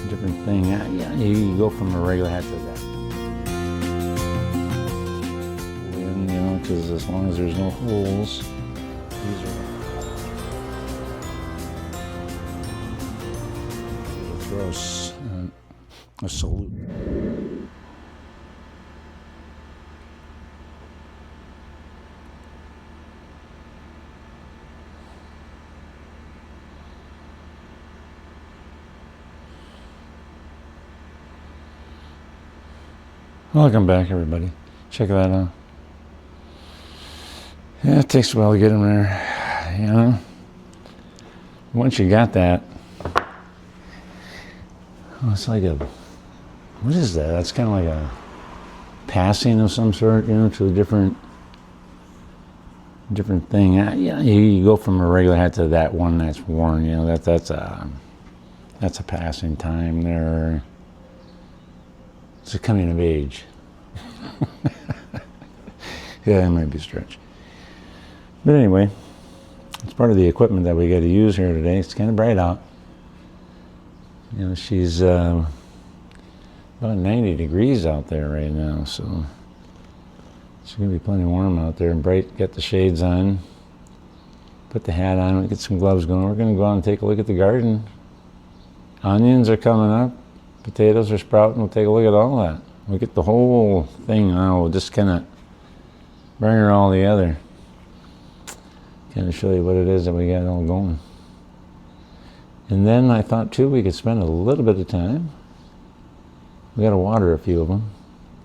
different thing. Yeah, you go from a regular hat to that. Wind, you know, because as long as there's no holes, these are throw a salute. Welcome back, everybody. Check that out. Yeah, it takes a while to get them there, you know. Once you got that, it's like what is that? That's kind of like a passing of some sort, you know, to a different thing. Yeah, you go from a regular hat to that one that's worn, you know, that's a passing time there. It's a coming of age. Yeah, it might be a stretch. But anyway, it's part of the equipment that we got to use here today. It's kind of bright out. You know, she's about 90 degrees out there right now, so it's going to be plenty warm out there and bright. Get the shades on, put the hat on, get some gloves going. We're going to go out and take a look at the garden. Onions are coming up. Potatoes are sprouting. We'll take a look at all that. We'll get the whole thing now. We'll just kind of bring her all together. Kind of show you what it is that we got all going. And then I thought too we could spend a little bit of time. We got to water a few of them.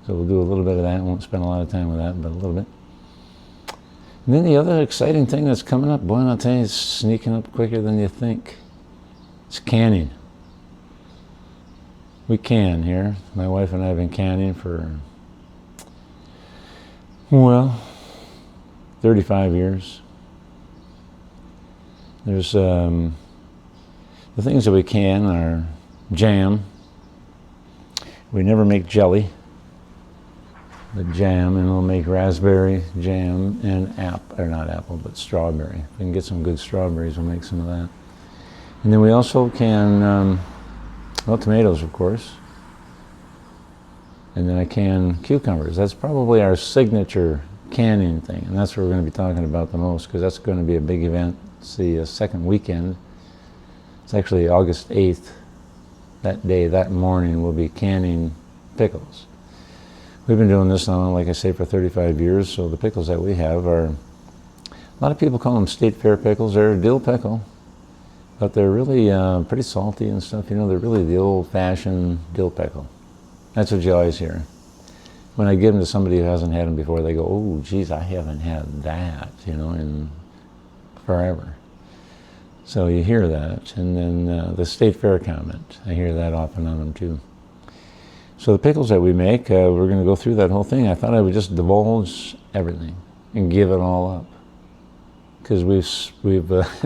So we'll do a little bit of that. Won't spend a lot of time with that, but a little bit. And then the other exciting thing that's coming up, boy, I'll tell you, it's sneaking up quicker than you think. It's canning. We can here. My wife and I have been canning for, well, 35 years. There's the things that we can are jam. We never make jelly, but jam, and we'll make raspberry jam and not apple, but strawberry. If we can get some good strawberries, we'll make some of that. And then we also can, well, tomatoes, of course. And then I can cucumbers. That's probably our signature canning thing, and that's what we're going to be talking about the most, because that's going to be a big event. It's the second weekend. It's actually August 8th. That day, that morning, we'll be canning pickles. We've been doing this now, like I say, for 35 years, so the pickles that we have are, a lot of people call them State Fair pickles. They're a dill pickle, but they're really pretty salty and stuff. You know, they're really the old-fashioned dill pickle. That's what you always hear. When I give them to somebody who hasn't had them before, they go, oh, geez, I haven't had that, you know, in forever. So you hear that. And then the State Fair comment, I hear that often on them too. So the pickles that we make, we're going to go through that whole thing. I thought I would just divulge everything and give it all up, because we've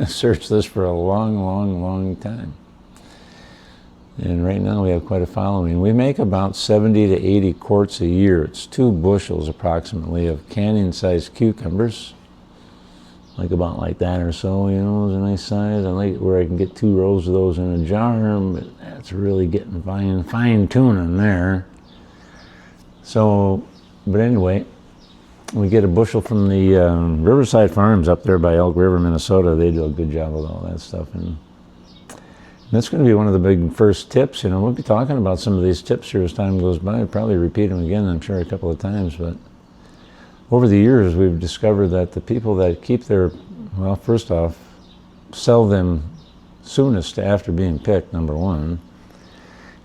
searched this for a long time. And right now we have quite a following. We make about 70 to 80 quarts a year. It's 2 bushels approximately of canning-sized cucumbers, about like that or so, you know, it's a nice size. I like it where I can get 2 rows of those in a jar, but that's really getting fine tuning there. So, but anyway, we get a bushel from the Riverside Farms up there by Elk River, Minnesota. They do a good job with all that stuff, and that's going to be one of the big first tips. You know, we'll be talking about some of these tips here as time goes by. I'll probably repeat them again, I'm sure, a couple of times, but over the years, we've discovered that the people that keep their, well, first off, sell them soonest after being picked, number one.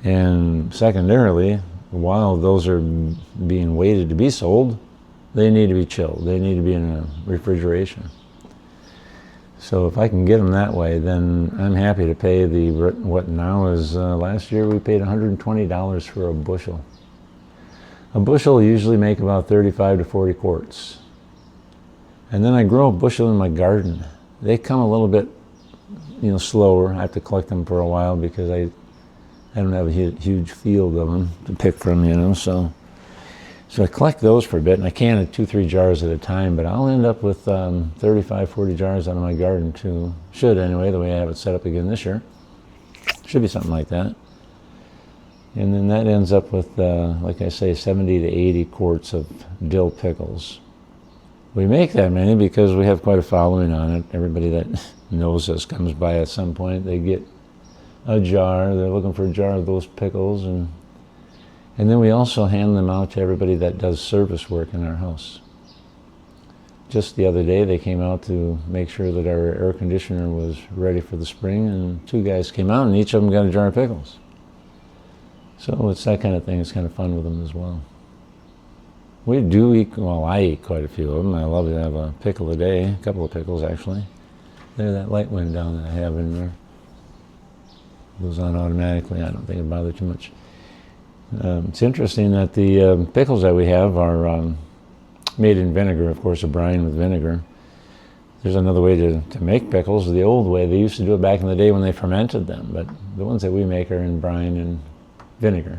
And secondarily, while those are being waited to be sold, they need to be chilled. They need to be in a refrigeration. So if I can get them that way, then I'm happy to pay what now is, last year we paid $120 for a bushel. A bushel will usually make about 35 to 40 quarts. And then I grow a bushel in my garden. They come a little bit, you know, slower. I have to collect them for a while because I don't have a huge field of them to pick from, you know. So I collect those for a bit, and I can at 2-3 jars at a time, but I'll end up with 35, 40 jars out of my garden too. Should anyway, the way I have it set up again this year. Should be something like that. And then that ends up with, like I say, 70 to 80 quarts of dill pickles. We make that many because we have quite a following on it. Everybody that knows us comes by at some point. They get a jar. They're looking for a jar of those pickles. And then we also hand them out to everybody that does service work in our house. Just the other day, they came out to make sure that our air conditioner was ready for the spring, and 2 guys came out, and each of them got a jar of pickles. So it's that kind of thing. It's kind of fun with them as well. We do eat, well, I eat quite a few of them. I love to have a pickle a day, a couple of pickles actually. There's that light wind down that I have in there. Goes on automatically. I don't think it bothers too much. It's interesting that the pickles that we have are made in vinegar, of course, a brine with vinegar. There's another way to make pickles. The old way, they used to do it back in the day when they fermented them, but the ones that we make are in brine and vinegar.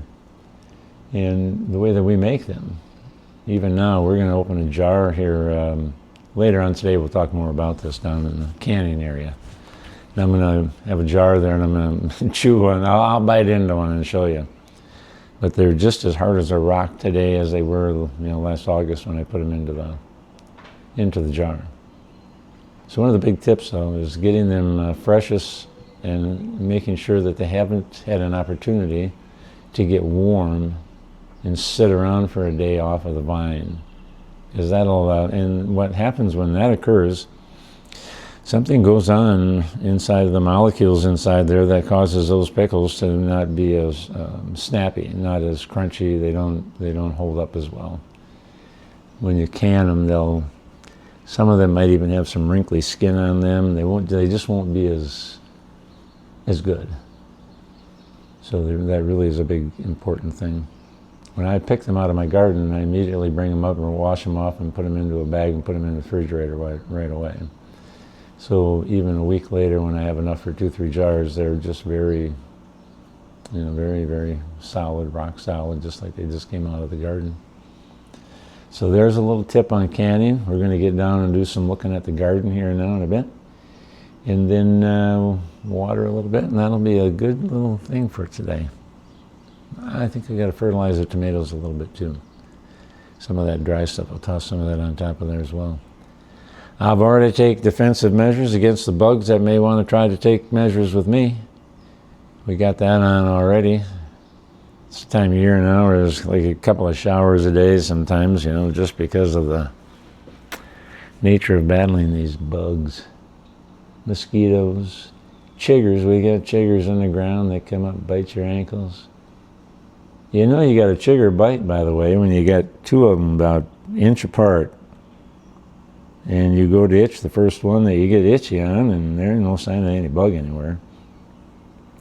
And the way that we make them, even now, we're going to open a jar here. Later on today, we'll talk more about this down in the canning area. And I'm going to have a jar there, and I'm going to chew one. I'll bite into one and show you. But they're just as hard as a rock today as they were, last August when I put them into the jar. So one of the big tips, though, is getting them freshest and making sure that they haven't had an opportunity to get warm and sit around for a day off of the vine, because that'll and what happens when that occurs, something goes on inside of the molecules inside there that causes those pickles to not be as snappy, not as crunchy. They don't hold up as well. When you can them, some of them might even have some wrinkly skin on them. They just won't be as good. So that really is a big important thing. When I pick them out of my garden, I immediately bring them up and wash them off and put them into a bag and put them in the refrigerator right away. So even a week later, when I have enough for 2-3 jars, they're just very, very, very solid, rock solid, just like they just came out of the garden. So there's a little tip on canning. We're going to get down and do some looking at the garden here now in a bit. And then water a little bit, and that'll be a good little thing for today. I think I got to fertilize the tomatoes a little bit too. Some of that dry stuff, I'll toss some of that on top of there as well. I've already taken defensive measures against the bugs that may want to try to take measures with me. We got that on already. It's the time of year now where there's like a couple of showers a day sometimes, just because of the nature of battling these bugs. Mosquitoes, chiggers. We got chiggers in the ground. They come up and bite your ankles. You got a chigger bite, by the way, when you got 2 of them about an inch apart. And you go to itch the first one that you get itchy on, and there's no sign of any bug anywhere.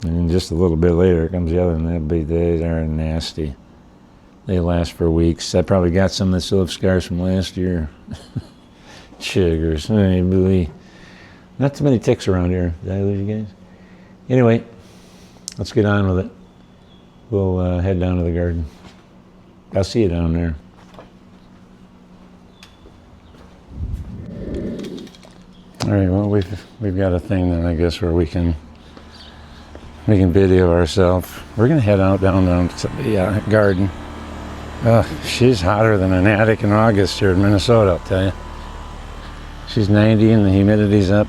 And then just a little bit later comes the other, and they're nasty. They last for weeks. I probably got some that still have scars from last year. Chiggers. Not too many ticks around here. Did I lose you guys? Anyway, let's get on with it. We'll head down to the garden. I'll see you down there. All right, well, we've got a thing then, I guess, where we can video ourselves. We're going to head out down to the garden. She's hotter than an attic in August here in Minnesota, I'll tell you. She's 90 and the humidity's up.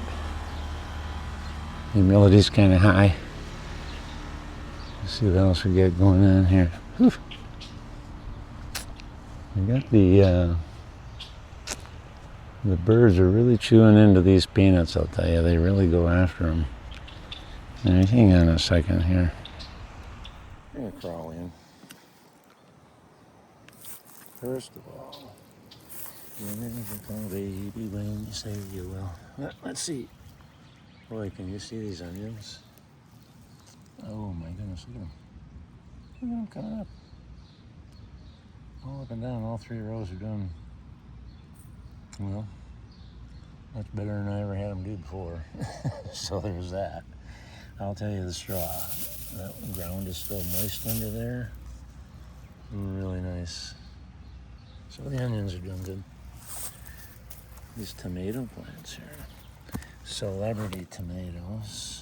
Humidity's kind of high. Let's see what else we got going on here. Whew. We got the birds are really chewing into these peanuts, I'll tell you. They really go after them. All right, hang on a second here. I'm going to crawl in. First of all, you're never gonna baby when you say you will. Let's see. Boy, can you see these onions? Oh my goodness, look at them. Look at them coming up. All up and down, all 3 rows are done. Well, much better than I ever had them do before. So there's that. I'll tell you the straw. That ground is still moist under there. Really nice. So the onions are doing good. These tomato plants here. Celebrity tomatoes.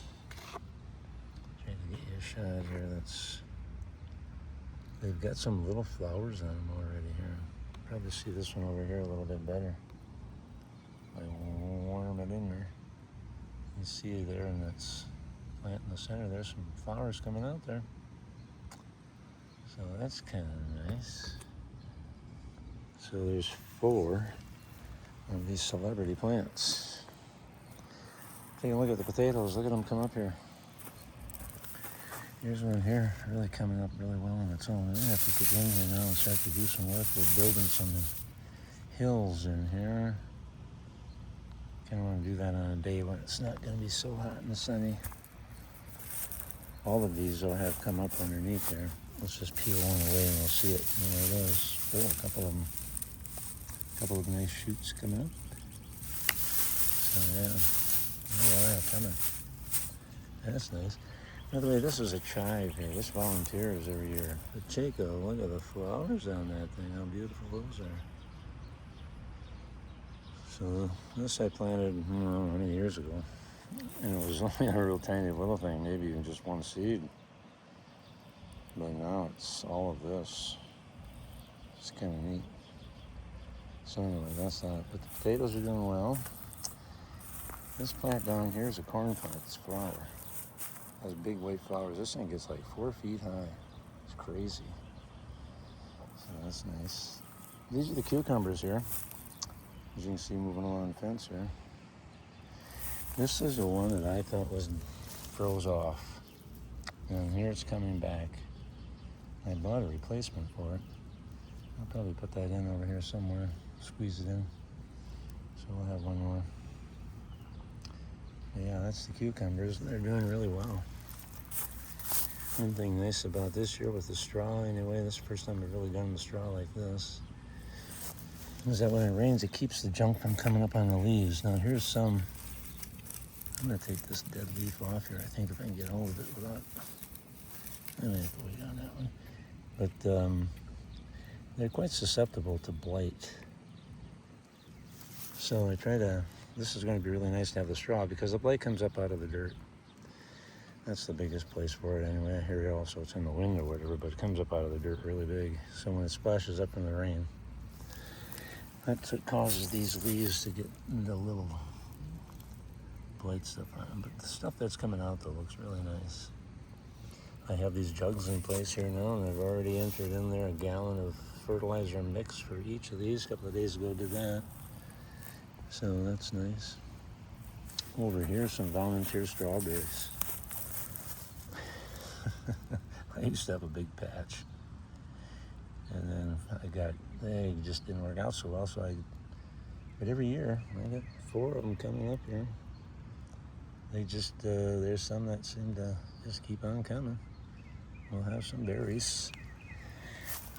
Trying to get you a shot here that's They've got some little flowers on them already here. Probably see this one over here a little bit better. I worm it in there. You see there in that plant in the center, there's some flowers coming out there. So that's kind of nice. So there's 4 of these celebrity plants. Take a look at the potatoes. Look at them come up here. Here's one here, really coming up really well on its own. I'm gonna have to get in here now and start to do some work with building some hills in here. Kind of want to do that on a day when it's not going to be so hot and sunny. All of these will have come up underneath there. Let's just peel one away and we'll see it. There it is. Oh, a couple of them. A couple of nice shoots coming up. So yeah, they are coming. That's nice. By the way, this is a chive here. This volunteers every year. But take a look at the flowers on that thing. How beautiful those are. So this I planted, I don't know how many years ago. And it was only a real tiny little thing, maybe even just one seed. But now it's all of this. It's kind of neat. So anyway, that's that. But the potatoes are doing well. This plant down here is a corn plant. It's flower. It has big white flowers. This thing gets like 4 feet high. It's crazy. So that's nice. These are the cucumbers here. As you can see, moving along the fence here. This is the one that I thought was froze off. And here it's coming back. I bought a replacement for it. I'll probably put that in over here somewhere. Squeeze it in. So we'll have one more. But yeah, that's the cucumbers. They're doing really well. One thing nice about this year with the straw, anyway, this is the first time I've really done the straw like this, is that when it rains, it keeps the junk from coming up on the leaves. Now here's some. I'm going to take this dead leaf off here, I think, if I can get hold of it without... I may have to wait on that one. But they're quite susceptible to blight. So I try to... This is going to be really nice to have the straw because the blight comes up out of the dirt. That's the biggest place for it anyway. Here also it's in the wind or whatever, but it comes up out of the dirt really big. So when it splashes up in the rain, that's what causes these leaves to get the little blight stuff on them. But the stuff that's coming out though looks really nice. I have these jugs in place here now, and I've already entered in there a gallon of fertilizer mix for each of these. A couple of days ago did that. So that's nice. Over here, some volunteer strawberries. I used to have a big patch. And then they just didn't work out so well, but every year, I got 4 of them coming up here. They just, there's some that seem to just keep on coming. We'll have some berries.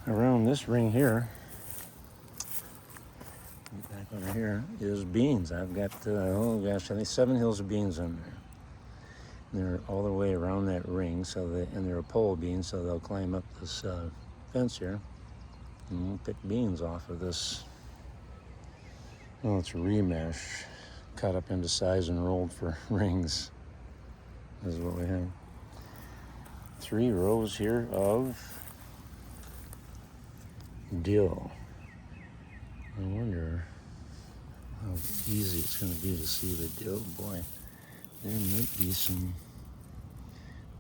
Around this ring here, back over here, is beans. I've got, oh gosh, I think 7 hills of beans on there. They're all the way around that ring, and they're a pole bean, so they'll climb up this fence here. And we'll pick beans off of this. Well, it's remesh, cut up into size and rolled for rings. This is what we have. 3 rows here of dill. I wonder how easy it's going to be to see the dill. Boy, there might be some.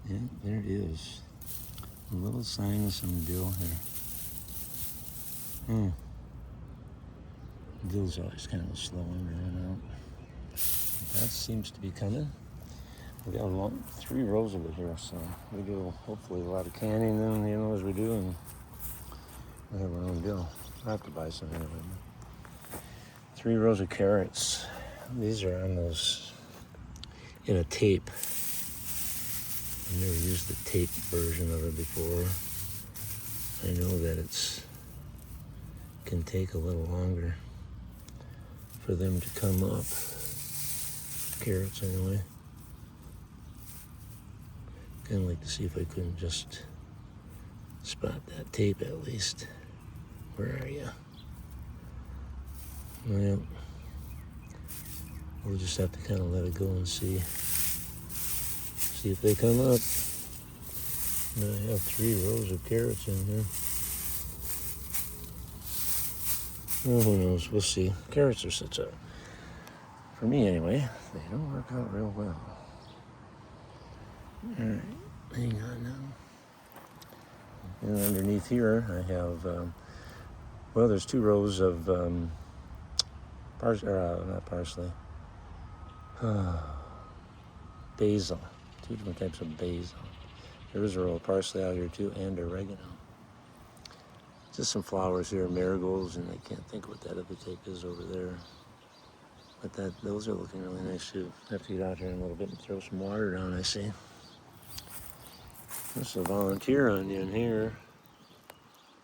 Yeah, there it is. A little sign of some dill here. Dill's always kind of slow in growing out. That seems to be coming. We got 3 rows of it here, so we do hopefully a lot of canning then, as we do, and we have our own dill. I have to buy some anyway. 3 rows of carrots. These are on those in a tape. I've never used the tape version of it before. I know that can take a little longer for them to come up. Carrots anyway. Kind of like to see if I couldn't just spot that tape at least. Where are you? Well, we'll just have to kind of let it go and see if they come up. But I have 3 rows of carrots in here. Well, who knows? We'll see. Carrots are such a, for me anyway, they don't work out real well. Alright, hang on now. And underneath here I have, well, there's 2 rows of not parsley, basil. 2 different types of basil. There is a row of parsley out here too, and oregano. Just some flowers here, marigolds, and I can't think what that other type is over there. But those are looking really nice too. I have to get out here in a little bit and throw some water down, I see. There's a volunteer onion here.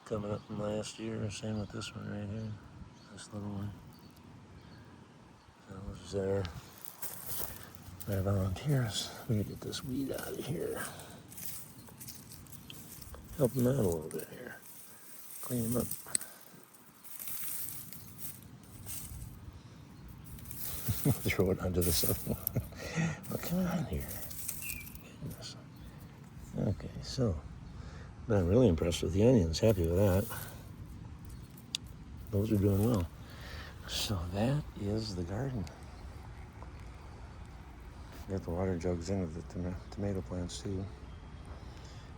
Coming up from last year. Same with this one right here. This little one. That was there. My volunteers. Let me get this weed out of here. Help them out a little bit here. Clean them up. Throw it onto the other one. Well, come on here. Goodness. Okay, so I'm really impressed with the onions. Happy with that. Those are doing well. So that is the garden. Got the water jugs into the tomato plants too.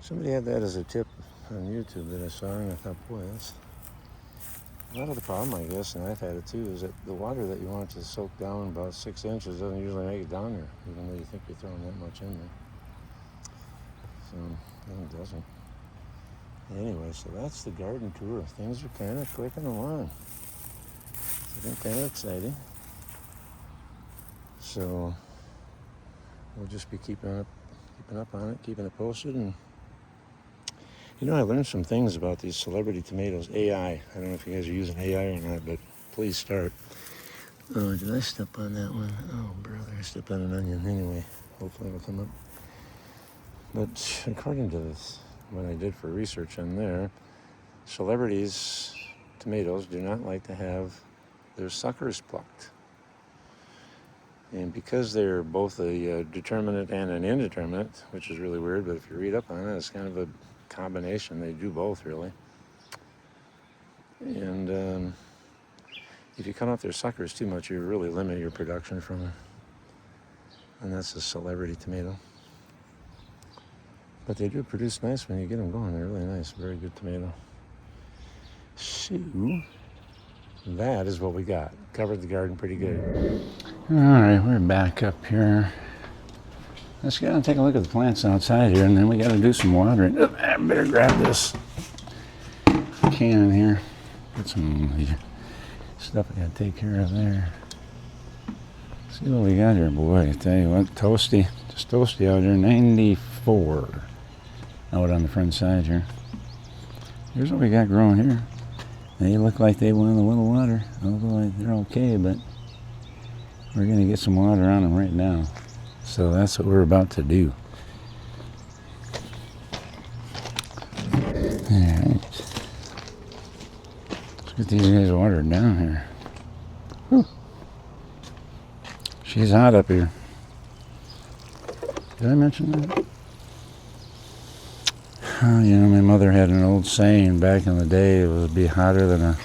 Somebody had that as a tip on YouTube that I saw, and I thought, boy, that's a lot of the problem, I guess, and I've had it too, is that the water that you want to soak down about 6 inches doesn't usually make it down there, even though you think you're throwing that much in there. So, no, it doesn't. Anyway, so that's the garden tour. Things are kind of clicking along. It's looking kind of exciting. So we'll just be keeping up on it, keeping it posted. And you know, I learned some things about these celebrity tomatoes. AI. I don't know if you guys are using AI or not, but please start. Oh, did I step on that one? Oh, brother, I stepped on an onion. Anyway, hopefully it'll come up. But according to this, what I did for research on there, celebrities' tomatoes do not like to have their suckers plucked. And because they're both a determinate and an indeterminate, which is really weird, but if you read up on it, it's kind of a combination. They do both, really. And if you cut off their suckers too much, you really limit your production from them. And that's a celebrity tomato. But they do produce nice when you get them going. They're really nice, very good tomato. So, that is what we got. Covered the garden pretty good. All right, we're back up here. Let's go and take a look at the plants outside here, and then we got to do some watering. Oh, I better grab this can here. Get some stuff I got to take care of there. See what we got here, boy. I tell you what, toasty. Just toasty out here. 94 out on the front side here. Here's what we got growing here. They look like they want a little water, although they're okay, but we're going to get some water on them right now. So that's what we're about to do. Alright. Let's get these guys watered down here. Whew. She's hot up here. Did I mention that? You know, my mother had an old saying back in the day, it would be hotter than a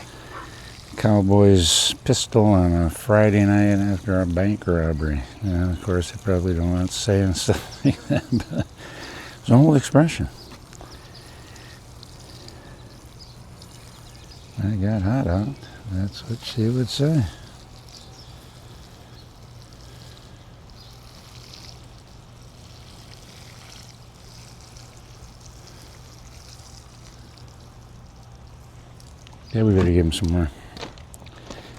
cowboy's pistol on a Friday night after a bank robbery. You know, of course, they probably don't want to say stuff like that, but it's an old expression. I got hot out. That's what she would say. Yeah, we better give him some more.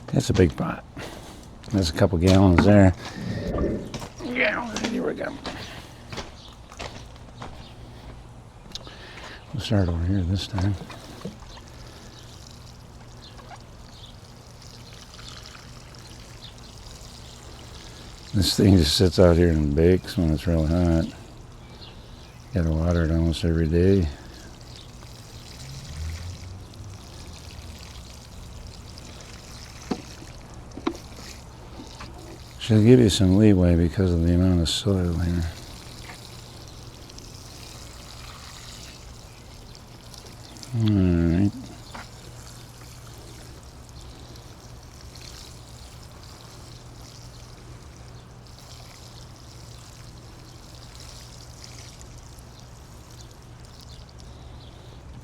That's a big pot. There's a couple gallons there. Yeah, here we go. We'll start over here this time. This thing just sits out here and bakes when it's real hot. Gotta water it almost every day. She'll give you some leeway because of the amount of soil here. Alright.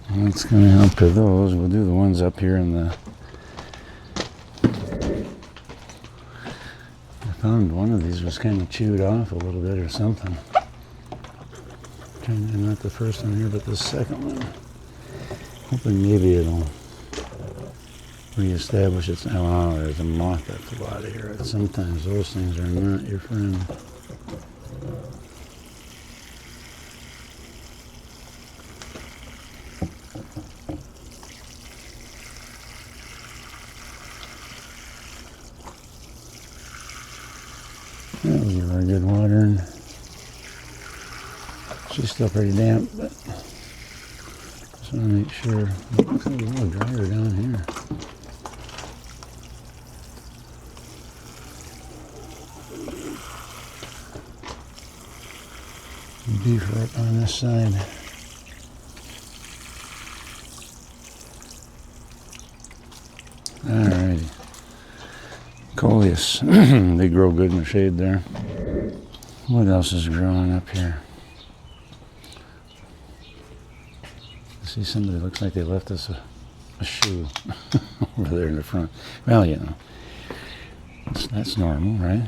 That's going to help with those. We'll do the ones up here in the... I found one of these was kind of chewed off a little bit or something. Not the first one here, but the second one. Hoping maybe it'll reestablish its... Oh, there's a moth that flew out of here. Sometimes those things are not your friend. That'll give her a good watering. She's still pretty damp, but just want to make sure. It's a little drier down here. Beef right on this side. Alrighty. Coleus. They grow good in the shade there. What else is growing up here? I see somebody looks like they left us a shoe over there in the front. Well, you know, that's normal, right?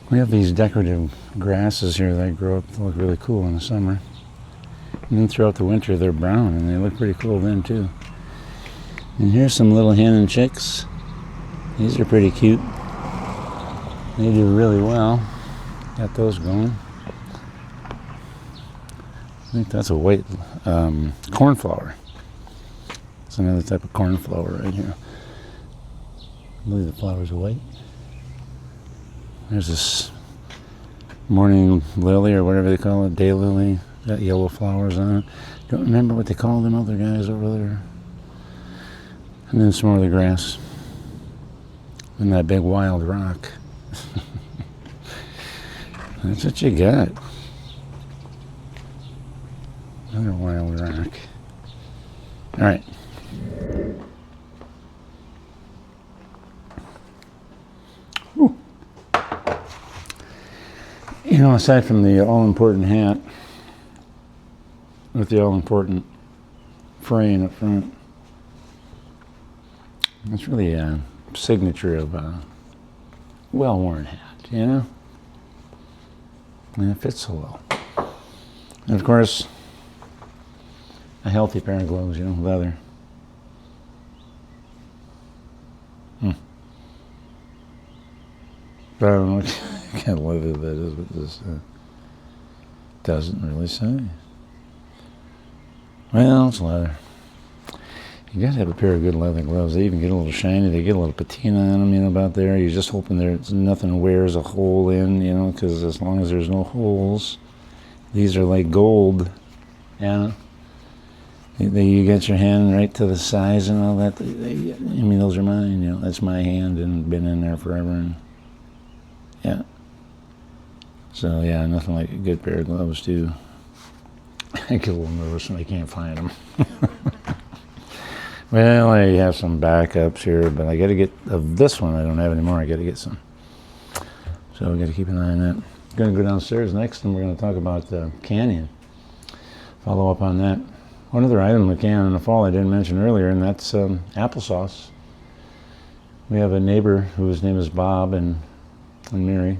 We have these decorative grasses here that grow up to look really cool in the summer. And then throughout the winter they're brown and they look pretty cool then too. And here's some little hen and chicks. These are pretty cute. They do really well. Got those going. I think that's a white cornflower. It's another type of cornflower right here. I believe the flowers are white. There's this morning lily or whatever they call it, daylily. Got yellow flowers on it. Don't remember what they call them other guys over there. And then some more of the grass. And that big wild rock. That's what you got. Another wild rock. All right. Whew. You know, aside from the all-important hat with the all-important fraying up front, it's really a signature of a well-worn hat, you know? And it fits so well. And of course, a healthy pair of gloves, you know, leather. But I don't know what kind of leather that is, but this doesn't really say. Well, it's leather. You gotta have a pair of good leather gloves. They even get a little shiny. They get a little patina on them, you know, about there. You're just hoping there's nothing wears a hole in, you know, because as long as there's no holes, these are like gold, yeah. You get your hand right to the size and all that. I mean, those are mine, you know. That's my hand and been in there forever. And yeah. So yeah, nothing like a good pair of gloves too. I get a little nervous when I can't find them. Well, I have some backups here, but I got to get of this one. I don't have any more. I got to get some. So I got to keep an eye on that. I'm going to go downstairs next, and we're going to talk about canning. Follow up on that. One other item we can in the fall I didn't mention earlier, and that's applesauce. We have a neighbor whose name is Bob and Mary,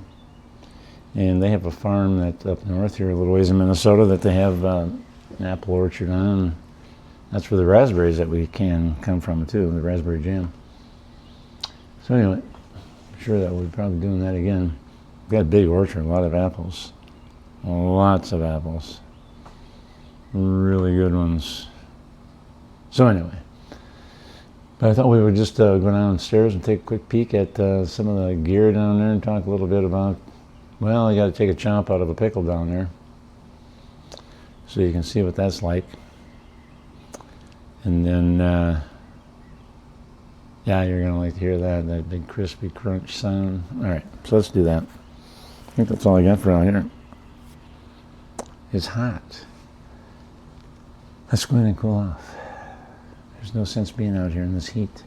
and they have a farm that's up north here, a little ways in Minnesota, that they have an apple orchard on. That's where the raspberries that we can come from too, the raspberry jam. So anyway, I'm sure that we'll probably doing that again. We've got a big orchard, a lot of apples. Lots of apples. Really good ones. So anyway, but I thought we would just go downstairs and take a quick peek at some of the gear down there and talk a little bit about, well, I got to take a chomp out of a pickle down there so you can see what that's like. And then, yeah, you're going to like to hear that big crispy crunch sound. All right, so let's do that. I think that's all I got for out here. It's hot. Let's go in and cool off. There's no sense being out here in this heat.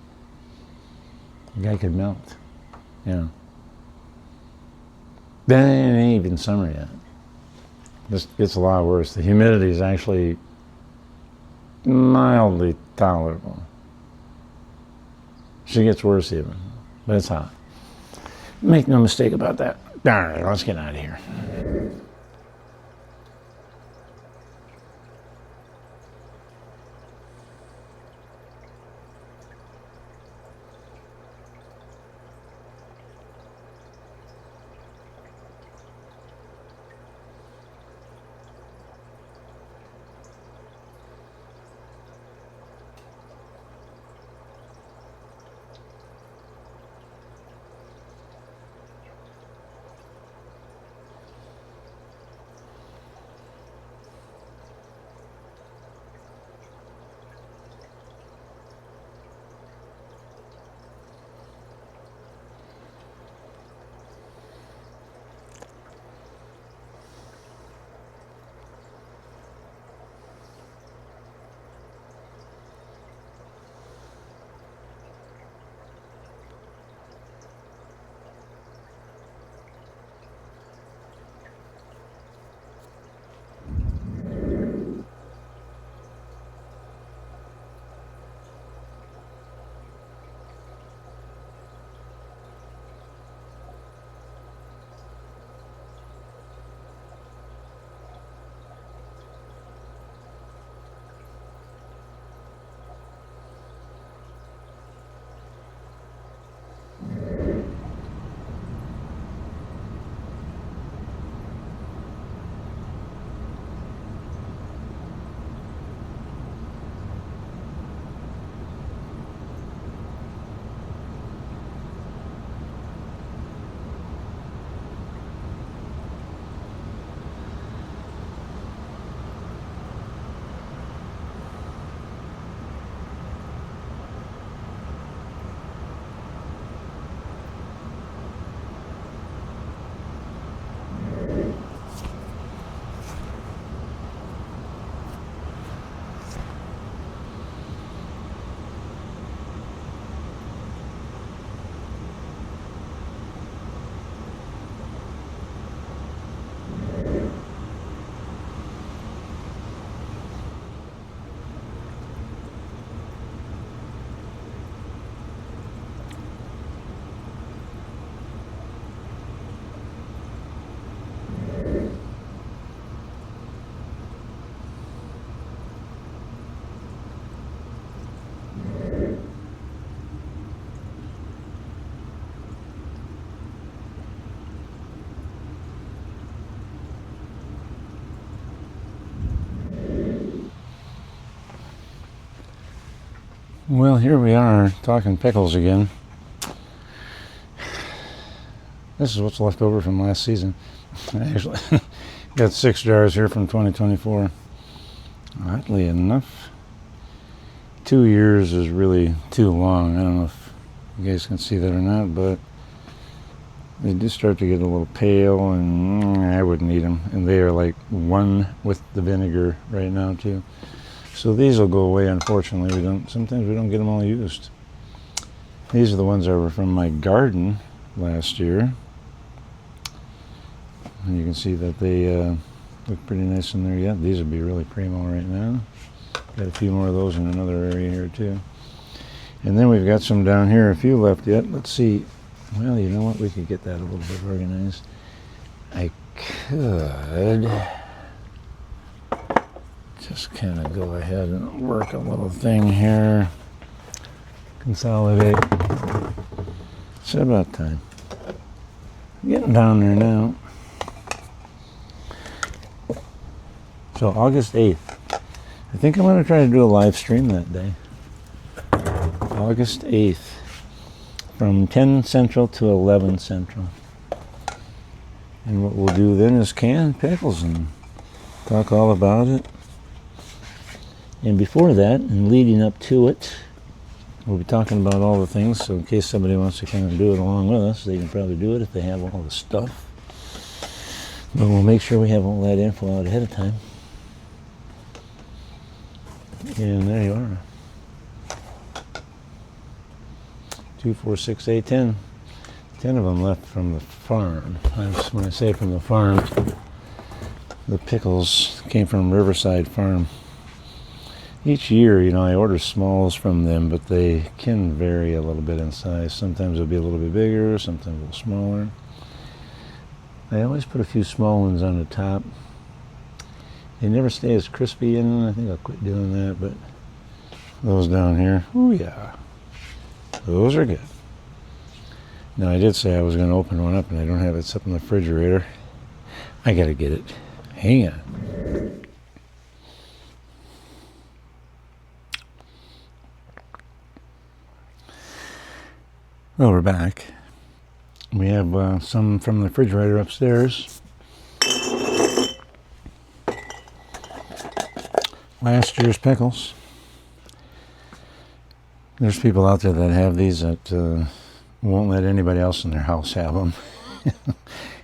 The guy could melt, you know. Then it ain't even summer yet. This gets a lot worse. The humidity is actually mildly tolerable. She gets worse even, but it's hot. Make no mistake about that. All right, let's get out of here. Well, here we are talking pickles again. This is what's left over from last season. I actually got 6 jars here from 2024. Oddly enough, 2 years is really too long. I don't know if you guys can see that or not, but they do start to get a little pale, and I wouldn't eat them. And they are like one with the vinegar right now too. So these will go away. Unfortunately, sometimes we don't get them all used. These are the ones that were from my garden last year, and you can see that they look pretty nice in there yet. These would be really primo right now. Got a few more of those in another area here too. And then we've got some down here, a few left yet. Let's see. Well, you know what? We could get that a little bit organized. I could just kind of go ahead and work a little thing here. Consolidate. It's about time. Getting down there now. So August 8th. I think I'm going to try to do a live stream that day. August 8th. From 10 Central to 11 Central. And what we'll do then is can pickles and talk all about it. And before that, and leading up to it, we'll be talking about all the things, so in case somebody wants to kind of do it along with us, they can probably do it if they have all the stuff. But we'll make sure we have all that info out ahead of time. And there you are. 2, 4, 6, 8, 10. 10 of them left from the farm. When I say from the farm, the pickles came from Riverside Farm. Each year, I order smalls from them, but they can vary a little bit in size. Sometimes it'll be a little bit bigger, sometimes a little smaller. I always put a few small ones on the top. They never stay as crispy in them. I think I'll quit doing that, but those down here, oh yeah, those are good. Now, I did say I was going to open one up, and I don't have it set in the refrigerator. I got to get it. Hang on. Well, we're back. We have some from the refrigerator upstairs. Last year's pickles. There's people out there that have these that won't let anybody else in their house have them.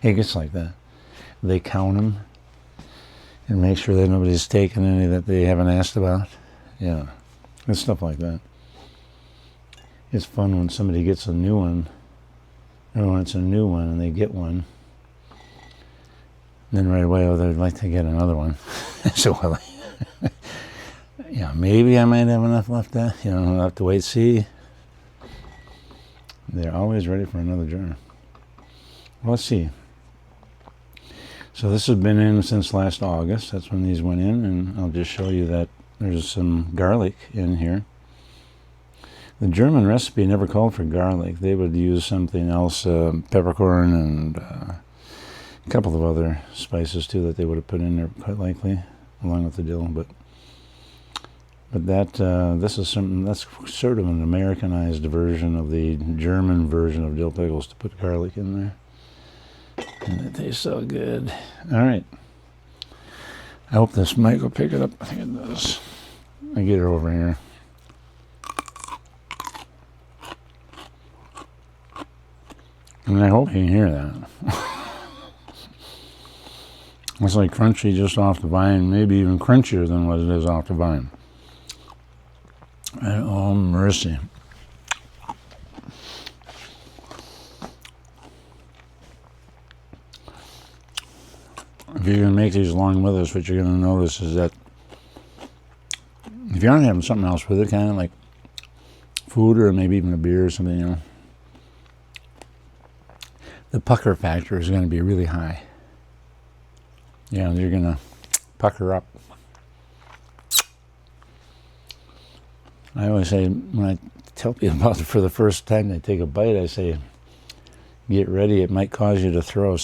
It gets like that. They count them and make sure that nobody's taken any that they haven't asked about. Yeah, it's stuff like that. It's fun when somebody gets a new one, or when it's a new one and they get one. And then right away, they'd like to get another one. So, well, yeah, maybe I might have enough left. I'll have to wait and see. They're always ready for another jar. Well, let's see. So this has been in since last August. That's when these went in, and I'll just show you that there's some garlic in here. The German recipe never called for garlic. They would use something else, peppercorn and a couple of other spices too that they would have put in there quite likely, along with the dill. But that this is something that's sort of an Americanized version of the German version of dill pickles, to put garlic in there. And it tastes so good. All right. I hope this mic will pick it up. I think it does. I get her over here. And I hope you can hear that. It's like crunchy just off the vine, maybe even crunchier than what it is off the vine. And, oh, mercy. If you're going to make these along with us, what you're going to notice is that if you aren't having something else with it, kind of like food or maybe even a beer or something, the pucker factor is going to be really high. You're going to pucker up. I always say, when I tell people about it for the first time they take a bite, I say, get ready, it might cause you to throw a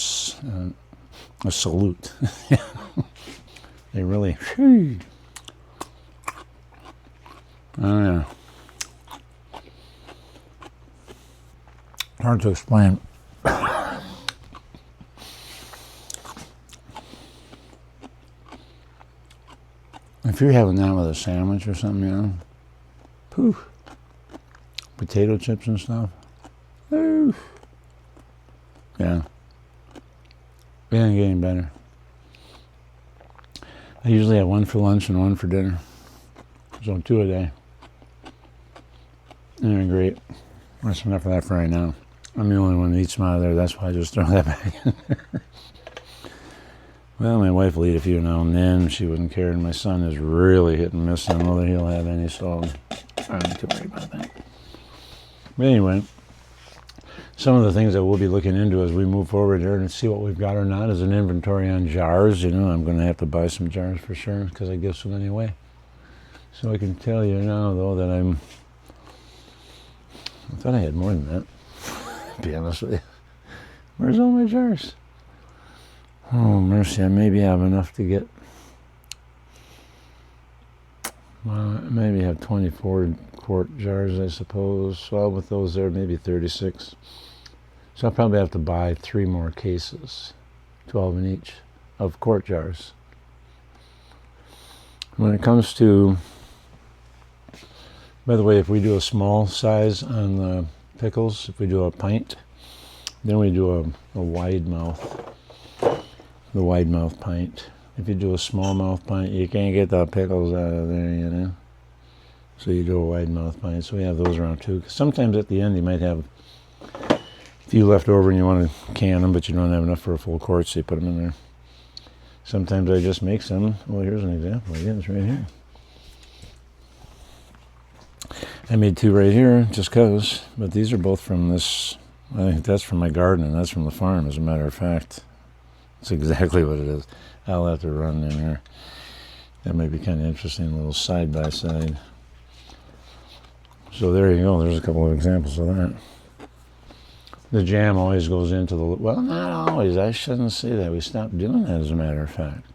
salute. They really, oh yeah. Hard to explain. If you're having that with a sandwich or something, poof, potato chips and stuff, oof. Yeah, it ain't getting better. I usually have one for lunch and one for dinner, so 2 a day. And they're great. That's enough of that for right now. I'm the only one that eats them out of there, that's why I just throw that back in there. Well, my wife will eat a few now and then. She wouldn't care. And my son is really hit and miss on whether he'll have any, so I don't need to worry about that. But anyway, some of the things that we'll be looking into as we move forward here and see what we've got or not is an inventory on jars. I'm going to have to buy some jars for sure because I give so many away. So I can tell you now, though, that I thought I had more than that, to be honest with you. Where's all my jars? Oh, mercy, I maybe have enough to get, well, I maybe have 24 quart jars, I suppose. Well, with those there, maybe 36. So I'll probably have to buy 3 more cases, 12 in each, of quart jars. When it comes to, by the way, if we do a small size on the pickles, if we do a pint, then we do a wide mouth. The wide mouth pint. If you do a small mouth pint, you can't get the pickles out of there, So you do a wide mouth pine. So we have those around too. 'Cause sometimes at the end you might have a few left over and you want to can them, but you don't have enough for a full quart, so you put them in there. Sometimes I just make some. Well, here's an example. Yeah, it's right here. I made 2 right here just because, but these are both from this. I think that's from my garden and that's from the farm, as a matter of fact. That's exactly what it is. I'll have to run in here. That might be kind of interesting, a little side by side. So there you go. There's a couple of examples of that. The jam always goes into the, well, not always. I shouldn't say that. We stopped doing that, as a matter of fact.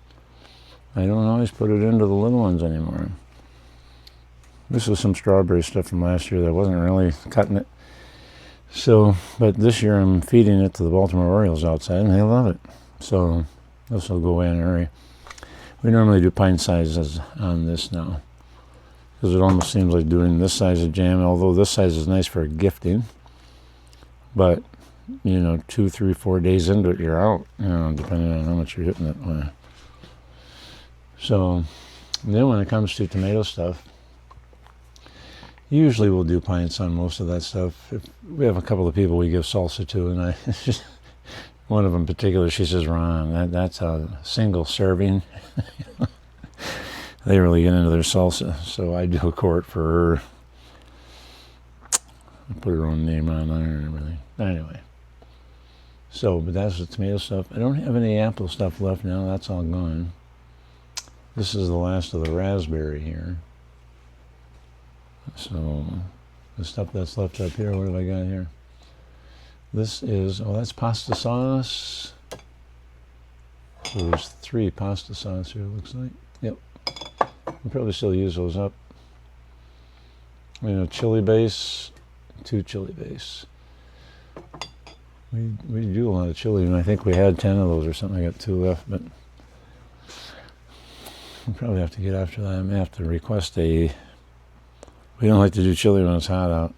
I don't always put it into the little ones anymore. This was some strawberry stuff from last year that I wasn't really cutting it. So, but this year I'm feeding it to the Baltimore Orioles outside, and they love it. So this will go away in a hurry. We normally do pint sizes on this now, because it almost seems like doing this size of jam, although this size is nice for gifting. But, 2, 3, 4 days into it, you're out, depending on how much you're hitting it way. So, then when it comes to tomato stuff, usually we'll do pints on most of that stuff. If we have a couple of people we give salsa to, and one of them in particular, she says, Ron, that's a single serving. They really get into their salsa, so I do a quart for her. I put her own name on there and everything. Anyway, but that's the tomato stuff. I don't have any apple stuff left now. That's all gone. This is the last of the raspberry here. So the stuff that's left up here, what have I got here? This is, that's pasta sauce. So there's 3 pasta sauce here, it looks like. Yep. We'll probably still use those up. Chili base, 2 chili base. We do a lot of chili, and I think we had 10 of those or something. I got 2 left, but we'll probably have to get after that. I may have to request we don't like to do chili when it's hot out.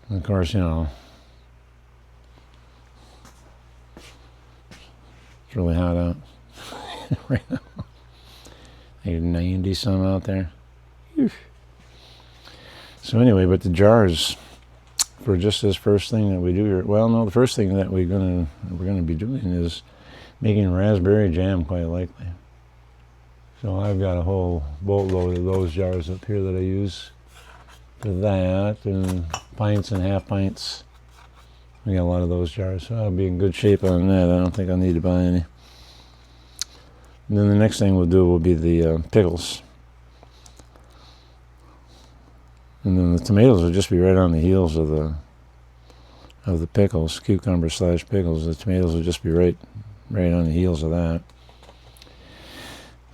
And of course, it's really hot out right now. I think 90 some out there. So anyway, but the jars for just this first thing that we do here. Well, no, the first thing that we're gonna be doing is making raspberry jam, quite likely. So I've got a whole boatload of those jars up here that I use for that, and pints and half pints. We got a lot of those jars, so I'll be in good shape on that. I don't think I'll need to buy any. And then the next thing we'll do will be the pickles. And then the tomatoes will just be right on the heels of the pickles, cucumber/pickles. The tomatoes will just be right on the heels of that.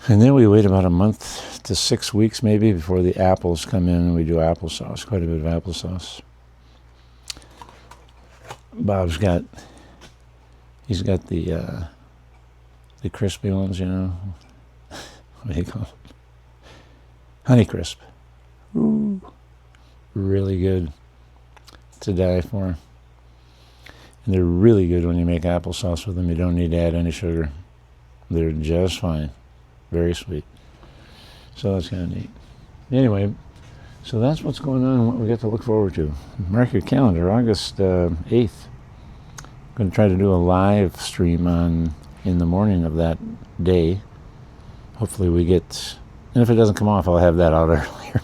And then we wait about a month to 6 weeks maybe before the apples come in, and we do applesauce, quite a bit of applesauce. Bob's got the crispy ones, what do you call them? Honey Crisp. Ooh. Really good to die for. And they're really good when you make applesauce with them. You don't need to add any sugar. They're just fine. Very sweet. So that's kind of neat. Anyway, so that's what's going on and what we get to look forward to. Mark your calendar, August 8th. I'm going to try to do a live stream in the morning of that day. Hopefully we get, and if it doesn't come off, I'll have that out earlier.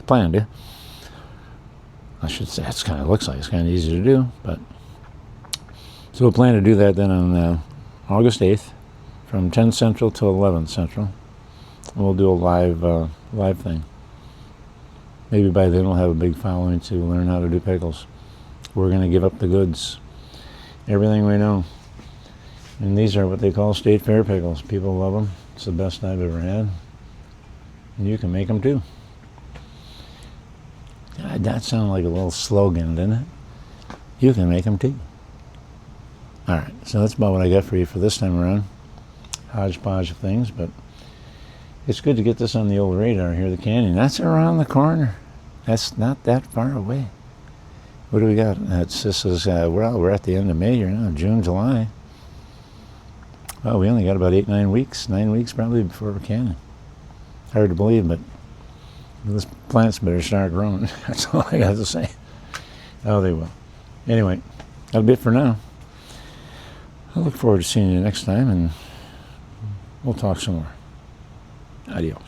Planned, yeah. I should say, it kind of looks like it's kind of easy to do, but so we'll plan to do that then on August 8th from 10 Central to 11 Central. We'll do a live thing. Maybe by then we'll have a big following to learn how to do pickles. We're going to give up the goods, everything we know. And these are what they call State Fair pickles. People love them. It's the best I've ever had. And you can make them too. God, that sounded like a little slogan, didn't it? You can make them too. All right, so that's about what I got for you for this time around. Hodgepodge of things, but it's good to get this on the old radar here, the canyon. That's around the corner. That's not that far away. What do we got? We're at the end of May here now, June, July. Well, we only got about 9 weeks. 9 weeks probably before the canyon. Hard to believe, but This plants better start growing. That's all I got to say. Oh, they will. Anyway, that'll be it for now. I look forward to seeing you next time, and we'll talk some more. Adios.